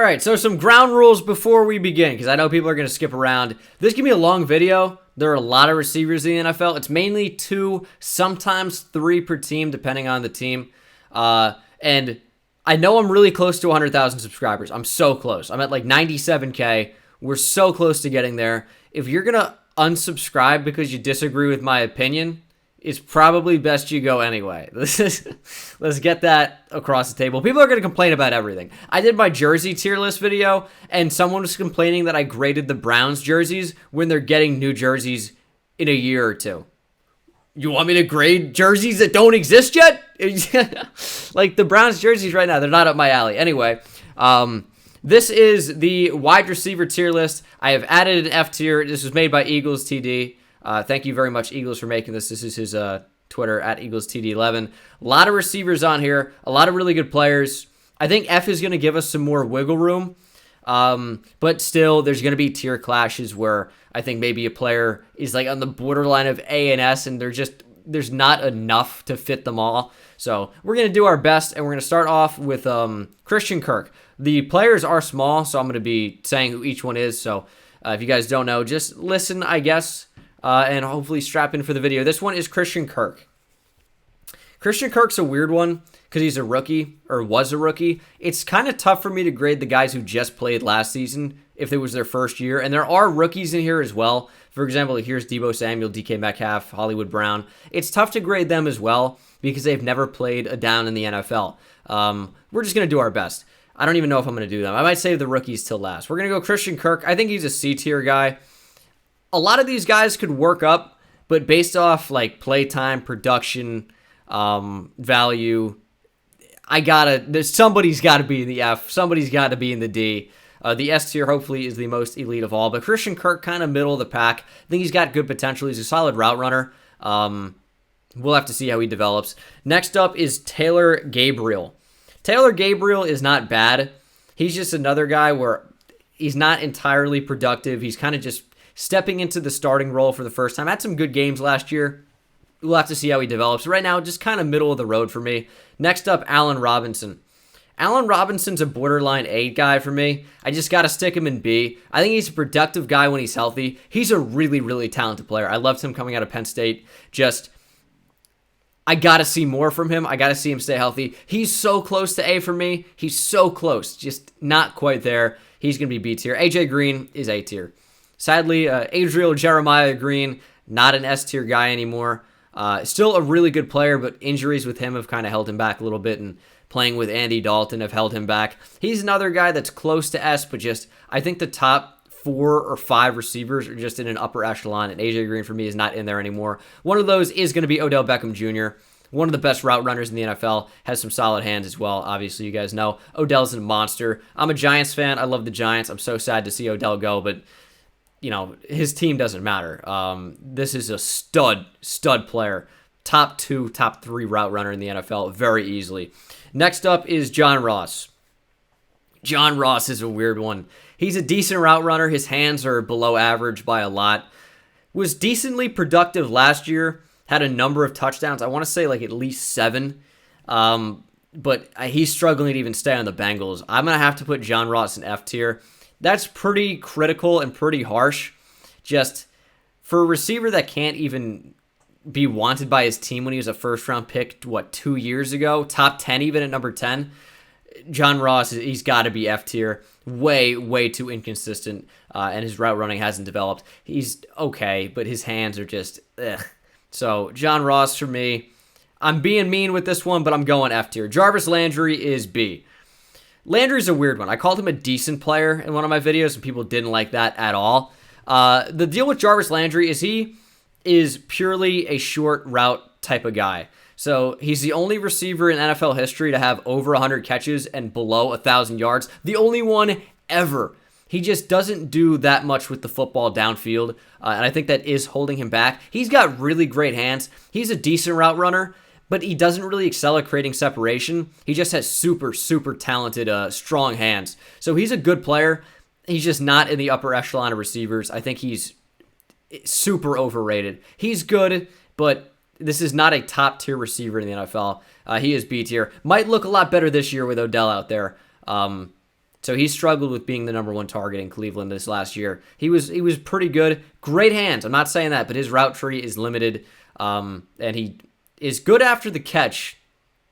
All right, so some ground rules before we begin, because I know people are going to skip around. This can be a long video. There are a lot of receivers in the NFL. It's mainly 2, sometimes 3 per team, depending on the team. And I know I'm really close to 100,000 subscribers. I'm so close. I'm at like 97K. We're so close to getting there. If you're going to unsubscribe because you disagree with my opinion, it's probably best you go anyway. Let's get that across the table. People are going to complain about everything. I did my jersey tier list video, and someone was complaining that I graded the Browns jerseys when they're getting new jerseys in a year or two. You want me to grade jerseys that don't exist yet? Like the Browns jerseys right now, they're not up my alley. Anyway, this is the wide receiver tier list. I have added an F tier. This was made by Eagles TD. Thank you very much, Eagles, for making this. This is his Twitter, at EaglesTD11. A lot of receivers on here. A lot of really good players. I think F is going to give us some more wiggle room. But still, there's going to be tier clashes where I think maybe a player is like on the borderline of A and S, and there's not enough to fit them all. So we're going to do our best, and we're going to start off with Christian Kirk. The players are small, so I'm going to be saying who each one is. So if you guys don't know, just listen, I guess. And hopefully strap in for the video. This one is Christian Kirk. Christian Kirk's a weird one because he's a rookie, or was a rookie. It's kind of tough for me to grade the guys who just played last season if it was their first year. And there are rookies in here as well. For example, here's Deebo Samuel, DK Metcalf, Hollywood Brown. It's tough to grade them as well because they've never played a down in the NFL. We're just going to do our best. I don't even know if I'm going to do them. I might save the rookies till last. We're going to go Christian Kirk. I think he's a C tier guy. A lot of these guys could work up, but based off like playtime, production, value, somebody's got to be in the F. Somebody's got to be in the D. The S tier hopefully is the most elite of all, but Christian Kirk kind of middle of the pack. I think he's got good potential. He's a solid route runner. We'll have to see how he develops. Next up is Taylor Gabriel. Taylor Gabriel is not bad. He's just another guy where he's not entirely productive. He's kind of just stepping into the starting role for the first time. Had some good games last year. We'll have to see how he develops. Right now, just kind of middle of the road for me. Next up, Allen Robinson. Allen Robinson's a borderline A guy for me. I just got to stick him in B. I think he's a productive guy when he's healthy. He's a really, really talented player. I loved him coming out of Penn State. I got to see more from him. I got to see him stay healthy. He's so close to A for me. He's so close. Just not quite there. He's going to be B tier. AJ Green is A tier. Sadly, Adriel Jeremiah Green, not an S tier guy anymore. Still a really good player, but injuries with him have kind of held him back a little bit, and playing with Andy Dalton have held him back. He's another guy that's close to S, but I think the top 4 or 5 receivers are just in an upper echelon, and AJ Green for me is not in there anymore. One of those is going to be Odell Beckham Jr., one of the best route runners in the NFL, has some solid hands as well. Obviously, you guys know Odell's a monster. I'm a Giants fan. I love the Giants. I'm so sad to see Odell go, but his team doesn't matter. This is a stud player. Top 2, top 3 route runner in the NFL very easily. Next up is John Ross. John Ross is a weird one. He's a decent route runner. His hands are below average by a lot. Was decently productive last year. Had a number of touchdowns. I want to say like at least 7. But he's struggling to even stay on the Bengals. I'm going to have to put John Ross in F tier. That's pretty critical and pretty harsh. Just for a receiver that can't even be wanted by his team when he was a first-round pick, 2 years ago? Top 10 even at number 10? John Ross, he's got to be F tier. Way, way too inconsistent, and his route running hasn't developed. He's okay, but his hands are just, ugh. So, John Ross for me. I'm being mean with this one, but I'm going F tier. Jarvis Landry is B. Landry's a weird one. I called him a decent player in one of my videos, and people didn't like that at all. The deal with Jarvis Landry is he is purely a short route type of guy. So he's the only receiver in NFL history to have over 100 catches and below 1,000 yards. The only one ever. He just doesn't do that much with the football downfield, and I think that is holding him back. He's got really great hands. He's a decent route runner, but he doesn't really excel at creating separation. He just has super, super talented, strong hands. So he's a good player. He's just not in the upper echelon of receivers. I think he's super overrated. He's good, but this is not a top-tier receiver in the NFL. He is B tier. Might look a lot better this year with Odell out there. So he struggled with being the number one target in Cleveland this last year. He was pretty good. Great hands. I'm not saying that, but his route tree is limited. And he is good after the catch,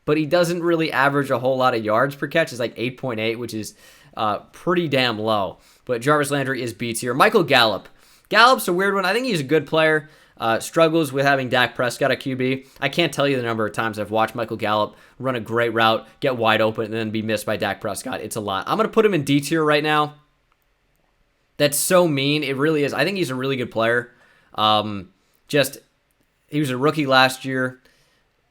but he doesn't really average a whole lot of yards per catch. It's like 8.8, which is pretty damn low. But Jarvis Landry is B tier. Michael Gallup. Gallup's a weird one. I think he's a good player. Struggles with having Dak Prescott at QB. I can't tell you the number of times I've watched Michael Gallup run a great route, get wide open, and then be missed by Dak Prescott. It's a lot. I'm going to put him in D tier right now. That's so mean. It really is. I think he's a really good player. He was a rookie last year.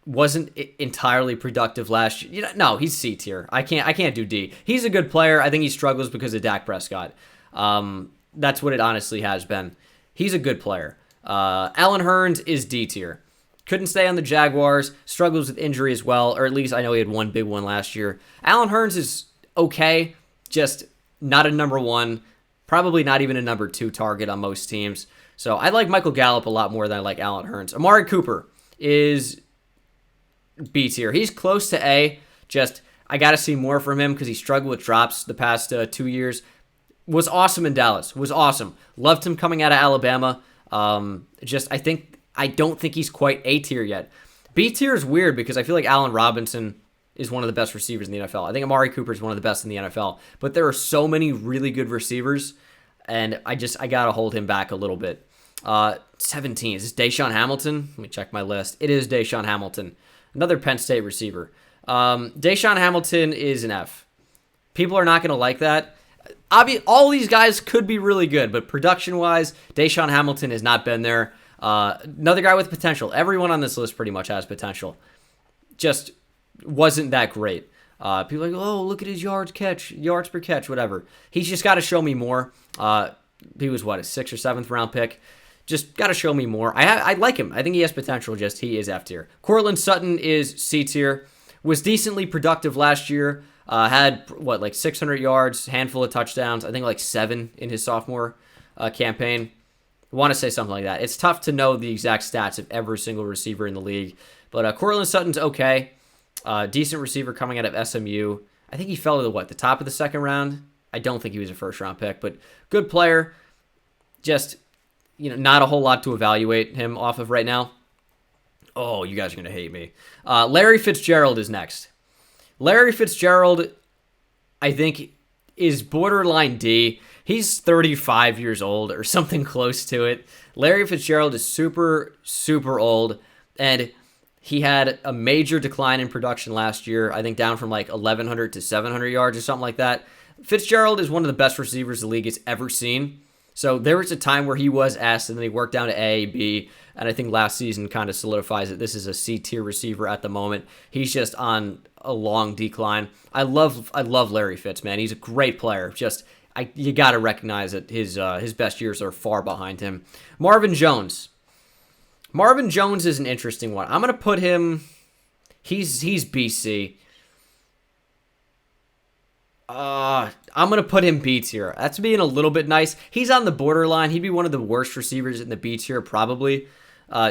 Wasn't entirely productive last year. No, he's C tier. I can't do D. He's a good player. I think he struggles because of Dak Prescott. That's what it honestly has been. He's a good player. Allen Hurns is D tier. Couldn't stay on the Jaguars. Struggles with injury as well, or at least I know he had one big one last year. Allen Hurns is okay, just not a number one, probably not even a number two target on most teams. So I like Michael Gallup a lot more than I like Allen Hurns. Amari Cooper is B tier. He's close to A, just I got to see more from him because he struggled with drops the past 2 years. Was awesome in Dallas. Was awesome. Loved him coming out of Alabama. I don't think he's quite A tier yet. B tier is weird because I feel like Allen Robinson is one of the best receivers in the NFL. I think Amari Cooper is one of the best in the NFL. But there are so many really good receivers, and I got to hold him back a little bit. 17. Is this Deshaun Hamilton? Let me check my list. It is Deshaun Hamilton. Another Penn State receiver. Deshaun Hamilton is an F. People are not going to like that. All these guys could be really good, but production-wise, Deshaun Hamilton has not been there. Another guy with potential. Everyone on this list pretty much has potential. Just wasn't that great. People are like, oh, look at his yards per catch, whatever. He's just got to show me more. He was, a 6th or 7th round pick. Just got to show me more. I like him. I think he has potential, just he is F tier. Courtland Sutton is C tier. Was decently productive last year. Had 600 yards, handful of touchdowns. I think 7 in his sophomore campaign. I want to say something like that. It's tough to know the exact stats of every single receiver in the league. But Courtland Sutton's okay. Decent receiver coming out of SMU. I think he fell to the top of the 2nd round. I don't think he was a 1st round pick, but good player. Just, not a whole lot to evaluate him off of right now. Oh, you guys are going to hate me. Larry Fitzgerald is next. Larry Fitzgerald, I think, is borderline D. He's 35 years old or something close to it. Larry Fitzgerald is super, super old, and he had a major decline in production last year, I think down from 1,100 to 700 yards or something like that. Fitzgerald is one of the best receivers the league has ever seen. So there was a time where he was S, and then he worked down to A, B, and I think last season kind of solidifies it. This is a C-tier receiver at the moment. He's just on a long decline. I love Larry Fitz, man. He's a great player. You got to recognize that his best years are far behind him. Marvin Jones. Marvin Jones is an interesting one. I'm going to put him... He's BC. I'm going to put him B tier. That's being a little bit nice. He's on the borderline. He'd be one of the worst receivers in the B tier, probably.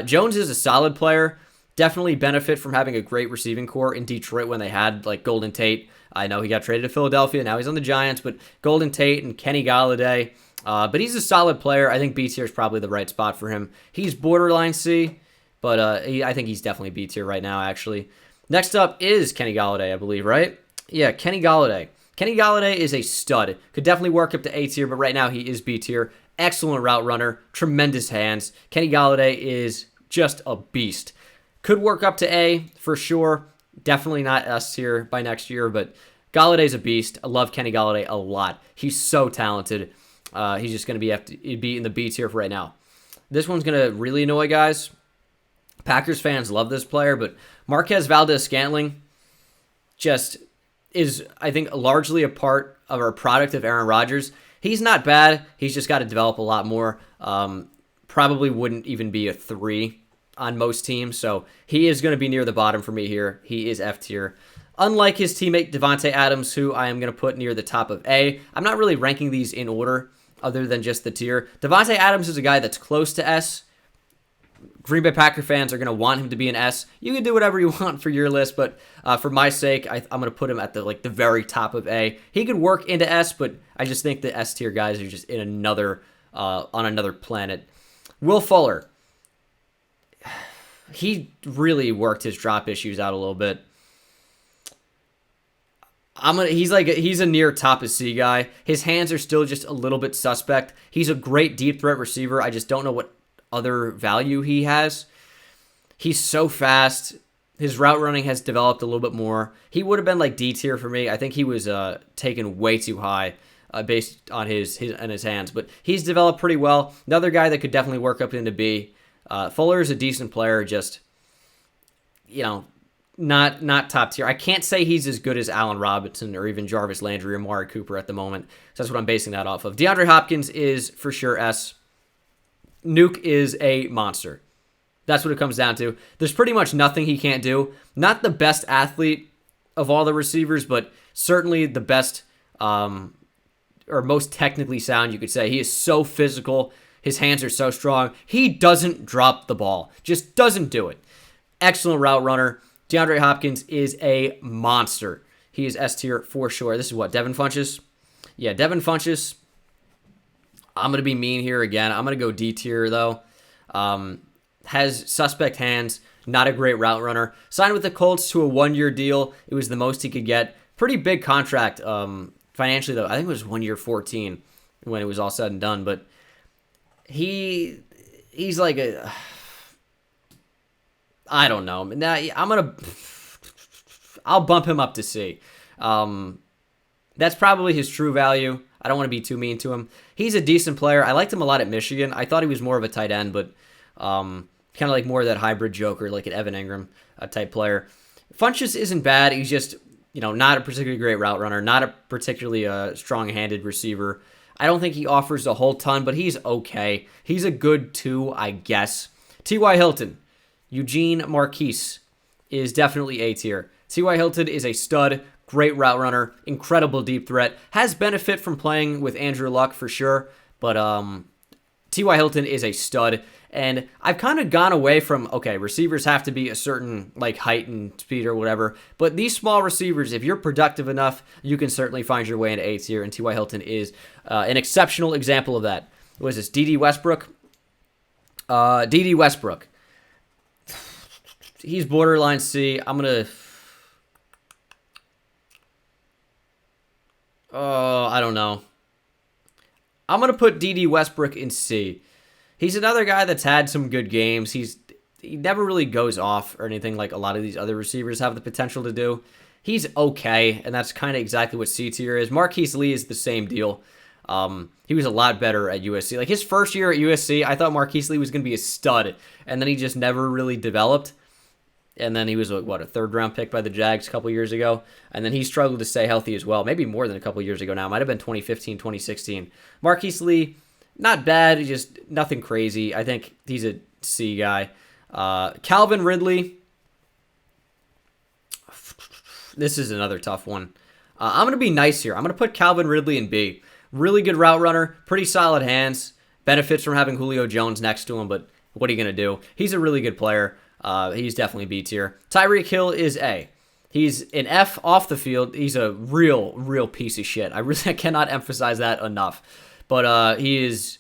Jones is a solid player. Definitely benefit from having a great receiving core in Detroit when they had Golden Tate. I know he got traded to Philadelphia. Now he's on the Giants, but Golden Tate and Kenny Galladay. But he's a solid player. I think B tier is probably the right spot for him. He's borderline C, but I think he's definitely B tier right now, actually. Next up is Kenny Galladay, I believe, right? Yeah, Kenny Galladay. Kenny Galladay is a stud. Could definitely work up to A tier, but right now he is B tier. Excellent route runner. Tremendous hands. Kenny Galladay is just a beast. Could work up to A for sure. Definitely not S tier by next year, but Galladay's a beast. I love Kenny Galladay a lot. He's so talented. He's just going to be in the B tier for right now. This one's going to really annoy guys. Packers fans love this player, but Marquez Valdes-Scantling just is, I think, largely a part of our product of Aaron Rodgers. He's not bad. He's just got to develop a lot more. Probably wouldn't even be a 3 on most teams, so he is going to be near the bottom for me here. He is F tier. Unlike his teammate Devontae Adams, who I am going to put near the top of A. I'm not really ranking these in order other than just the tier. Devontae Adams is a guy that's close to S. Green Bay Packer fans are going to want him to be an S. You can do whatever you want for your list, but for my sake, I'm going to put him at the very top of A. He could work into S, but I just think the S tier guys are just in another on another planet. Will Fuller, he really worked his drop issues out a little bit. He's a near top of C guy. His hands are still just a little bit suspect. He's a great deep threat receiver. I just don't know what other value he has. He's so fast. His route running has developed a little bit more. He would have been like D tier for me. I think he was taken way too high based on his hands, but he's developed pretty well. Another guy that could definitely work up into B. Fuller is a decent player, just not top tier. I can't say he's as good as Allen Robinson or even Jarvis Landry or Amari Cooper at the moment. So that's what I'm basing that off of. DeAndre Hopkins is for sure S. Nuke is a monster. That's what it comes down to. There's pretty much nothing he can't do. Not the best athlete of all the receivers, but certainly the best or most technically sound, you could say. He is so physical. His hands are so strong. He doesn't drop the ball. Just doesn't do it. Excellent route runner. DeAndre Hopkins is a monster. He is S tier for sure. This is what, Devin Funchess? Yeah, Devin Funchess. I'm going to be mean here again. I'm going to go D tier, though. Has suspect hands. Not a great route runner. Signed with the Colts to a 1-year deal. It was the most he could get. Pretty big contract financially, though. I think it was 1 year 14 when it was all said and done. But he's like a... I don't know. Now, I'll bump him up to C. That's probably his true value. I don't want to be too mean to him. He's a decent player. I liked him a lot at Michigan. I thought he was more of a tight end, but kind of like more of that hybrid joker, like an Evan Ingram type player. Funchess isn't bad. He's just, not a particularly great route runner, not a particularly strong-handed receiver. I don't think he offers a whole ton, but he's okay. He's a good 2, I guess. T.Y. Hilton, Eugene Marquise, is definitely A tier. T.Y. Hilton is a stud, great route runner, incredible deep threat, has benefit from playing with Andrew Luck for sure, but T.Y. Hilton is a stud, and I've kind of gone away from, okay, receivers have to be a certain height and speed or whatever, but these small receivers, if you're productive enough, you can certainly find your way into A tier, and T.Y. Hilton is an exceptional example of that. What is this, D.D. Westbrook? D.D. Westbrook. He's borderline C. I'm going to... I don't know. I'm going to put D.D. Westbrook in C. He's another guy that's had some good games. He never really goes off or anything like a lot of these other receivers have the potential to do. He's okay, and that's kind of exactly what C tier is. Marquise Lee is the same deal. He was a lot better at USC. Like his first year at USC, I thought Marquise Lee was going to be a stud, and then he just never really developed. And then he was, a 3rd-round pick by the Jags a couple years ago. And then he struggled to stay healthy as well. Maybe more than a couple years ago now. Might have been 2015, 2016. Marquise Lee, not bad. Just nothing crazy. I think he's a C guy. Calvin Ridley. This is another tough one. I'm going to be nice here. I'm going to put Calvin Ridley in B. Really good route runner. Pretty solid hands. Benefits from having Julio Jones next to him. But what are you going to do? He's a really good player. He's definitely B tier. Tyreek Hill is A. He's an F off the field. He's a real piece of shit. I cannot emphasize that enough. But he is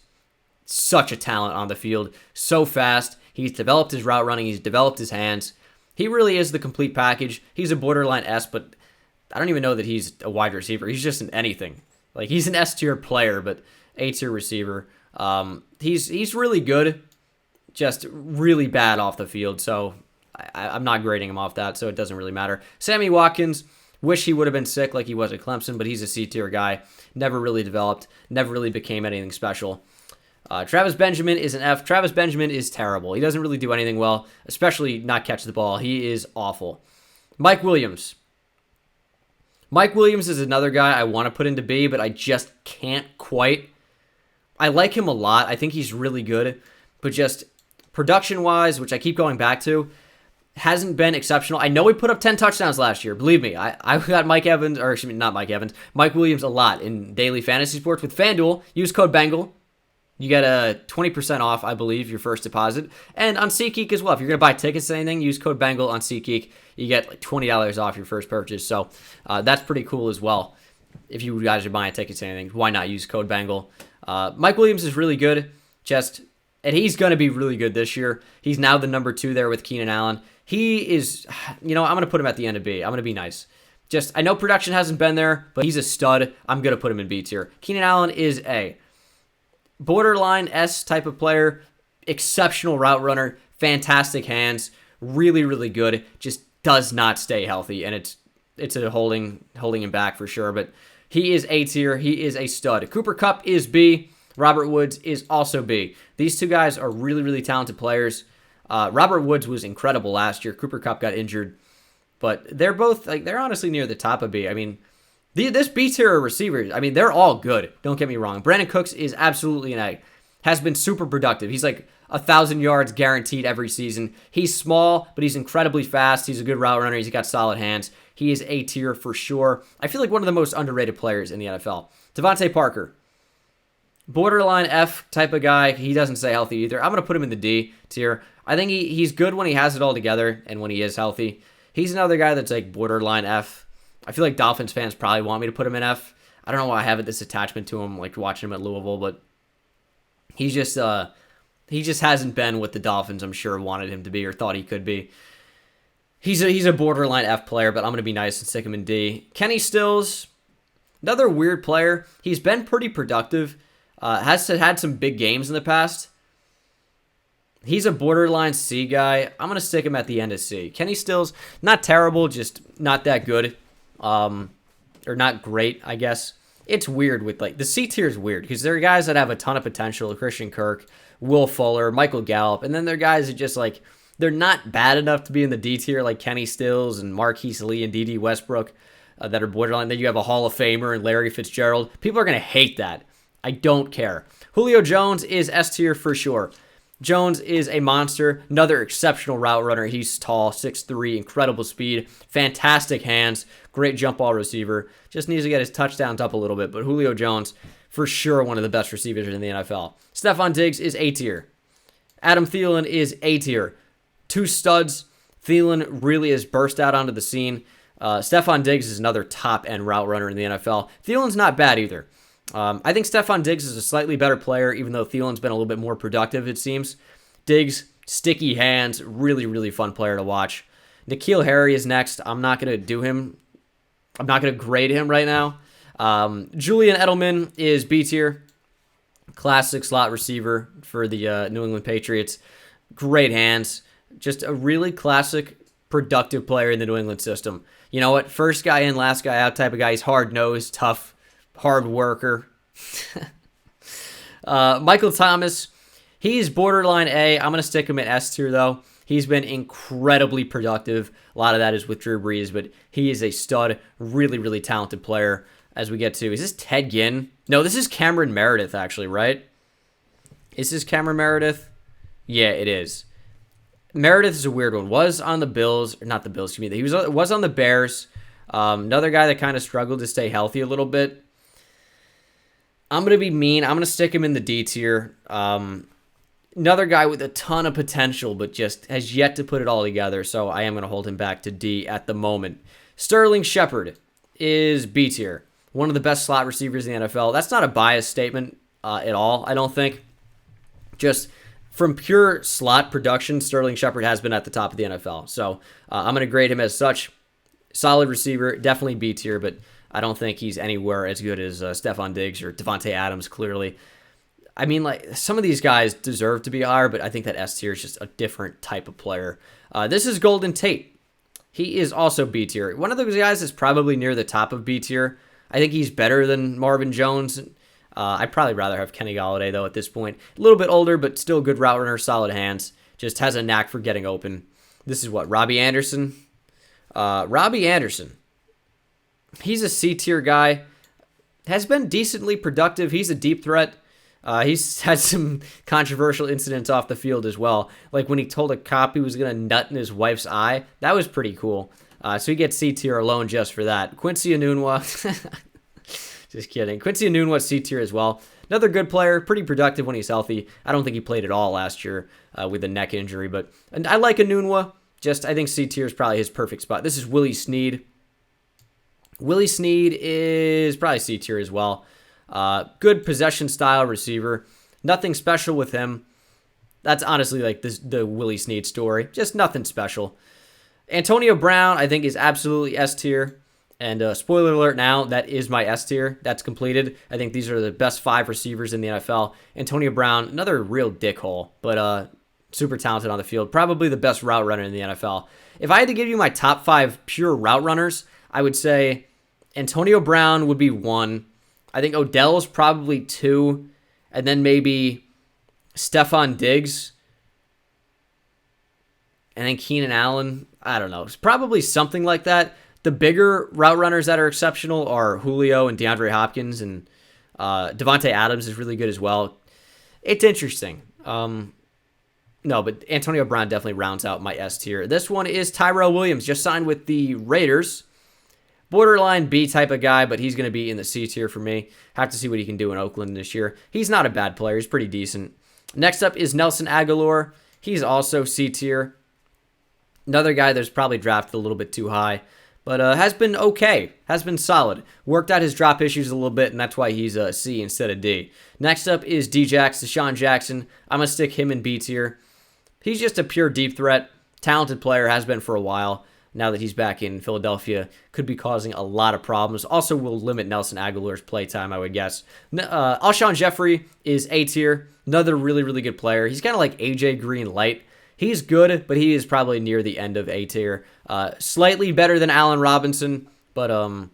such a talent on the field. So fast. He's developed his route running. He's developed his hands. He really is the complete package. He's a borderline S, but I don't even know that he's a wide receiver. He's just an anything. Like, he's an S tier player, but A tier receiver. He's really good. Just really bad off the field, so I'm not grading him off that, so it doesn't really matter. Sammy Watkins, wish he would have been sick like he was at Clemson, but he's a C-tier guy. Never really developed, never really became anything special. Travis Benjamin is an F. Travis Benjamin is terrible. He doesn't really do anything well, especially not catch the ball. He is awful. Mike Williams. Mike Williams is another guy I want to put into B, but I just can't quite. I like him a lot. I think he's really good, but just... production-wise, which I keep going back to, hasn't been exceptional. I know he put up 10 touchdowns last year. Believe me, I got Mike Williams a lot in daily fantasy sports with FanDuel. Use code BENGAL. You get a 20% off, I believe, your first deposit. And on SeatGeek as well. If you're going to buy tickets to anything, use code Bengal on SeatGeek. You get like $20 off your first purchase. So that's pretty cool as well. If you guys are buying tickets to anything, why not use code Bengal? Mike Williams is really good. And he's going to be really good this year. He's now the number 2 there with Keenan Allen. He is, I'm going to put him at the end of B. I'm going to be nice. I know production hasn't been there, but he's a stud. I'm going to put him in B tier. Keenan Allen is A. Borderline S type of player, exceptional route runner, fantastic hands, really, really good. Just does not stay healthy, and it's a holding him back for sure. But he is A tier. He is a stud. Cooper Kupp is B. Robert Woods is also B. These two guys are really, really talented players. Robert Woods was incredible last year. Cooper Kupp got injured, but they're both they're honestly near the top of B. I mean, this B tier receivers, I mean, they're all good. Don't get me wrong. Brandon Cooks is absolutely an A. Has been super productive. He's like 1,000 yards guaranteed every season. He's small, but he's incredibly fast. He's a good route runner. He's got solid hands. He is A tier for sure. I feel like one of the most underrated players in the NFL. Devontae Parker. Borderline F type of guy. He doesn't stay healthy either. I'm going to put him in the D tier. I think he's good when he has it all together and when he is healthy. He's another guy that's like borderline F. I feel like Dolphins fans probably want me to put him in F. I don't know why I have this attachment to him, like watching him at Louisville, but he just hasn't been what the Dolphins, I'm sure, wanted him to be or thought he could be. He's a borderline F player, but I'm going to be nice and stick him in D. Kenny Stills, another weird player. He's been pretty productive. Has had some big games in the past. He's a borderline C guy. I'm going to stick him at the end of C. Kenny Stills, not terrible, just not that good. Or not great, I guess. It's weird with, the C tier is weird because there are guys that have a ton of potential. Christian Kirk, Will Fuller, Michael Gallup. And then there are guys that just, they're not bad enough to be in the D tier, like Kenny Stills and Marquise Lee and D.D. Westbrook that are borderline. Then you have a Hall of Famer and Larry Fitzgerald. People are going to hate that. I don't care. Julio Jones is S tier for sure. Jones is a monster, another exceptional route runner. He's tall, 6'3", incredible speed, fantastic hands, great jump ball receiver. Just needs to get his touchdowns up a little bit, but Julio Jones, for sure, one of the best receivers in the NFL. Stephon Diggs is A tier. Adam Thielen is A tier. Two studs. Thielen really has burst out onto the scene. Stephon Diggs is another top-end route runner in the NFL. Thielen's not bad either. I think Stephon Diggs is a slightly better player, even though Thielen's been a little bit more productive, it seems. Diggs, sticky hands, really, really fun player to watch. N'Keal Harry is next. I'm not going to do him. I'm not going to grade him right now. Julian Edelman is B tier. Classic slot receiver for the New England Patriots. Great hands. Just a really classic, productive player in the New England system. You know what? First guy in, last guy out type of guy. He's hard-nosed, tough, hard worker. Michael Thomas, he's borderline A. I'm going to stick him in S tier, though. He's been incredibly productive. A lot of that is with Drew Brees, but he is a stud, really, really talented player. As we get to, is this Ted Ginn? No, this is Cameron Meredith, actually, right? Is this Cameron Meredith? Yeah, it is. Meredith is a weird one. Was on the Bills, or not the Bills, excuse me. He was on the Bears. Another guy that kind of struggled to stay healthy a little bit. I'm going to be mean. I'm going to stick him in the D tier. Another guy with a ton of potential, but just has yet to put it all together, so I am going to hold him back to D at the moment. Sterling Shepard is B tier. One of the best slot receivers in the NFL. That's not a biased statement at all, I don't think. Just from pure slot production, Sterling Shepard has been at the top of the NFL. So I'm going to grade him as such. Solid receiver, definitely B tier, but I don't think he's anywhere as good as Stephon Diggs or Devontae Adams, clearly. I mean, some of these guys deserve to be higher, but I think that S tier is just a different type of player. This is Golden Tate. He is also B tier. One of those guys is probably near the top of B tier. I think he's better than Marvin Jones. I'd probably rather have Kenny Golladay, though, at this point. A little bit older, but still good route runner, solid hands. Just has a knack for getting open. This is what, Robbie Anderson? Robbie Anderson. He's a C-tier guy. Has been decently productive. He's a deep threat. He's had some controversial incidents off the field as well. Like when he told a cop he was going to nut in his wife's eye. That was pretty cool. So he gets C-tier alone just for that. Quincy Enunwa. Just kidding. Quincy Enunwa, C tier as well. Another good player, pretty productive when he's healthy. I don't think he played at all last year with a neck injury, but I like Enunwa. I think C tier is probably his perfect spot. This is Willie Snead. Willie Snead is probably C tier as well. Good possession style receiver. Nothing special with him. That's honestly like the Willie Snead story. Just nothing special. Antonio Brown, I think, is absolutely S tier. And spoiler alert now, that is my S tier. That's completed. I think these are the best 5 receivers in the NFL. Antonio Brown, another real dickhole, but super talented on the field. Probably the best route runner in the NFL. If I had to give you my top 5 pure route runners, I would say Antonio Brown would be 1. I think Odell's probably 2. And then maybe Stephon Diggs. And then Keenan Allen. I don't know. It's probably something like that. The bigger route runners that are exceptional are Julio and DeAndre Hopkins, and Devontae Adams is really good as well. It's interesting. No, but Antonio Brown definitely rounds out my S tier. This one is Tyrell Williams, just signed with the Raiders. Borderline B type of guy, but he's going to be in the C tier for me. Have to see what he can do in Oakland this year. He's not a bad player. He's pretty decent. Next up is Nelson Aguilar. He's also C tier. Another guy that's probably drafted a little bit too high, but has been okay. Has been solid. Worked out his drop issues a little bit, and that's why he's a C instead of D. Next up is D-Jax, Deshaun Jackson. I'm going to stick him in B tier. He's just a pure deep threat. Talented player, has been for a while. Now that he's back in Philadelphia, could be causing a lot of problems. Also will limit Nelson Aguilar's playtime, I would guess. Alshon Jeffrey is A tier. Another really, really good player. He's kind of like AJ Green light. He's good, but he is probably near the end of A tier. Slightly better than Allen Robinson, but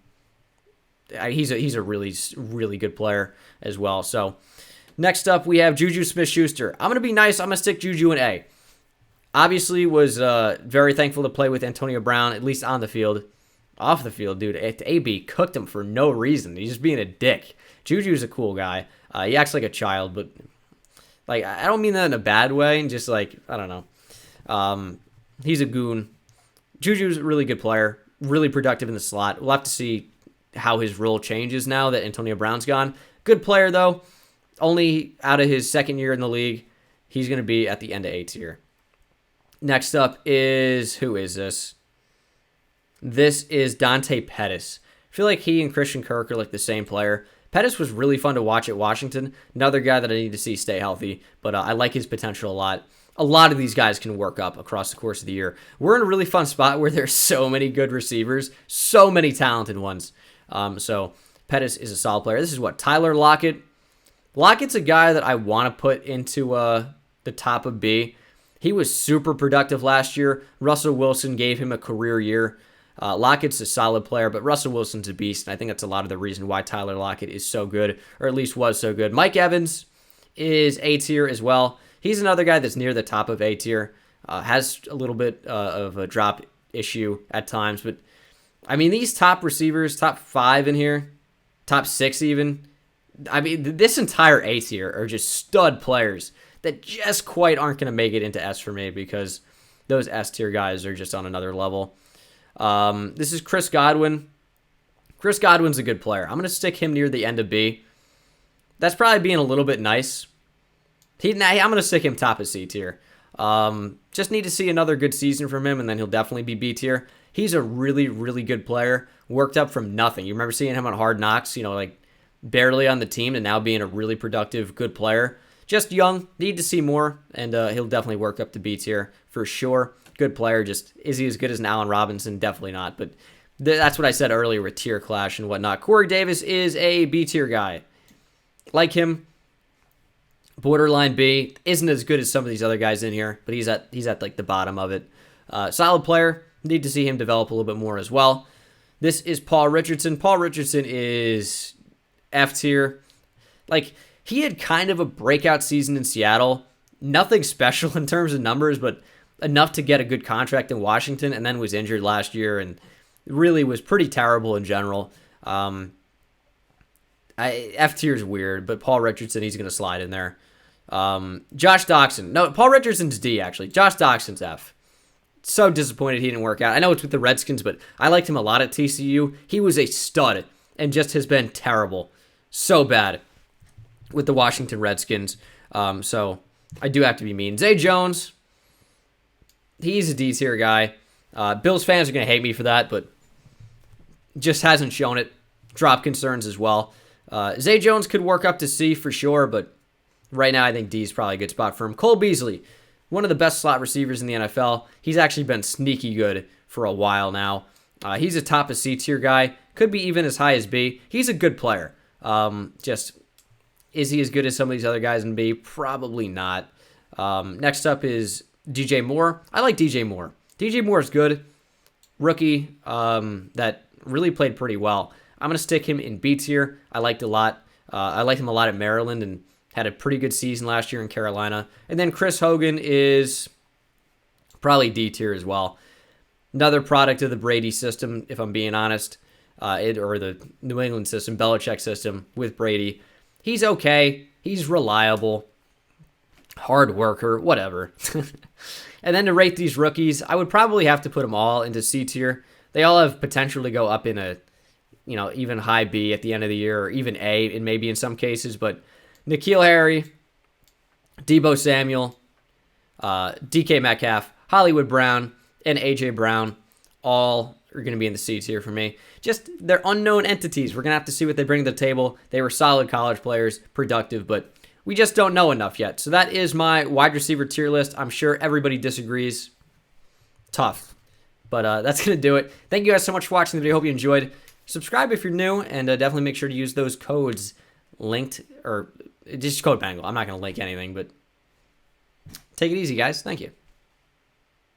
he's a really, really good player as well. So next up, we have Juju Smith-Schuster. I'm going to be nice. I'm going to stick Juju in A. Obviously was very thankful to play with Antonio Brown, at least on the field. Off the field, dude, AB cooked him for no reason. He's just being a dick. Juju's a cool guy. He acts like a child, but like I don't mean that in a bad way. Just like, I don't know. He's a goon. Juju's a really good player. Really productive in the slot. We'll have to see how his role changes now that Antonio Brown's gone. Good player, though. Only out of his second year in the league. He's going to be at the end of A tier. Next up is, who is this? This is Dante Pettis. I feel like he and Christian Kirk are like the same player. Pettis was really fun to watch at Washington. Another guy that I need to see stay healthy, but I like his potential a lot. A lot of these guys can work up across the course of the year. We're in a really fun spot where there's so many good receivers, so many talented ones. So Pettis is a solid player. This is what, Tyler Lockett? Lockett's a guy that I want to put into the top of B. He was super productive last year. Russell Wilson gave him a career year. Lockett's a solid player, but Russell Wilson's a beast, and I think that's a lot of the reason why Tyler Lockett is so good, or at least was so good. Mike Evans is A tier as well. He's another guy that's near the top of A tier. Has a little bit of a drop issue at times, but I mean, these top receivers, top 5 in here, top 6 even, I mean, this entire A tier are just stud players that just quite aren't going to make it into S for me because those S tier guys are just on another level. This is Chris Godwin. Chris Godwin's a good player. I'm going to stick him near the end of B. That's probably being a little bit nice. I'm going to stick him top of C tier. Just need to see another good season from him, and then he'll definitely be B tier. He's a really, really good player. Worked up from nothing. You remember seeing him on Hard Knocks, like barely on the team, and now being a really productive, good player. Just young, need to see more, and he'll definitely work up to B tier for sure. Good player, just is he as good as an Allen Robinson? Definitely not, but that's what I said earlier with tier clash and whatnot. Corey Davis is a B tier guy. Like him, borderline B, isn't as good as some of these other guys in here, but he's at like the bottom of it. Solid player, need to see him develop a little bit more as well. This is Paul Richardson. Paul Richardson is F tier. Like, he had kind of a breakout season in Seattle. Nothing special in terms of numbers, but enough to get a good contract in Washington, and then was injured last year and really was pretty terrible in general. F tier is weird, but Paul Richardson, he's going to slide in there. Josh Doxson. No, Paul Richardson's D, actually. Josh Doxson's F. So disappointed he didn't work out. I know it's with the Redskins, but I liked him a lot at TCU. He was a stud and just has been terrible. So bad with the Washington Redskins. So I do have to be mean. Zay Jones, he's a D tier guy. Bills fans are going to hate me for that, but just hasn't shown it. Drop concerns as well. Zay Jones could work up to C for sure, but right now I think D is probably a good spot for him. Cole Beasley, one of the best slot receivers in the NFL. He's actually been sneaky good for a while now. He's a top of C tier guy. Could be even as high as B. He's a good player. Just, is he as good as some of these other guys in B? Probably not. Next up is DJ Moore. I like DJ Moore. DJ Moore is good. Rookie that really played pretty well. I'm going to stick him in B tier. I liked a lot. I liked him a lot at Maryland and had a pretty good season last year in Carolina. And then Chris Hogan is probably D tier as well. Another product of the Brady system, if I'm being honest, or the New England system, Belichick system with Brady. He's okay. He's reliable. Hard worker, whatever. And then to rate these rookies, I would probably have to put them all into C tier. They all have potential to go up in a, even high B at the end of the year, or even A, and maybe in some cases. But N'Keal Harry, Deebo Samuel, DK Metcalf, Hollywood Brown, and AJ Brown all are going to be in the C tier for me. Just, they're unknown entities. We're going to have to see what they bring to the table. They were solid college players, productive, but we just don't know enough yet. So that is my wide receiver tier list. I'm sure everybody disagrees. Tough. But that's going to do it. Thank you guys so much for watching the video. Hope you enjoyed. Subscribe if you're new, and definitely make sure to use those codes linked, or just code Bengal. I'm not going to link anything, but take it easy, guys. Thank you.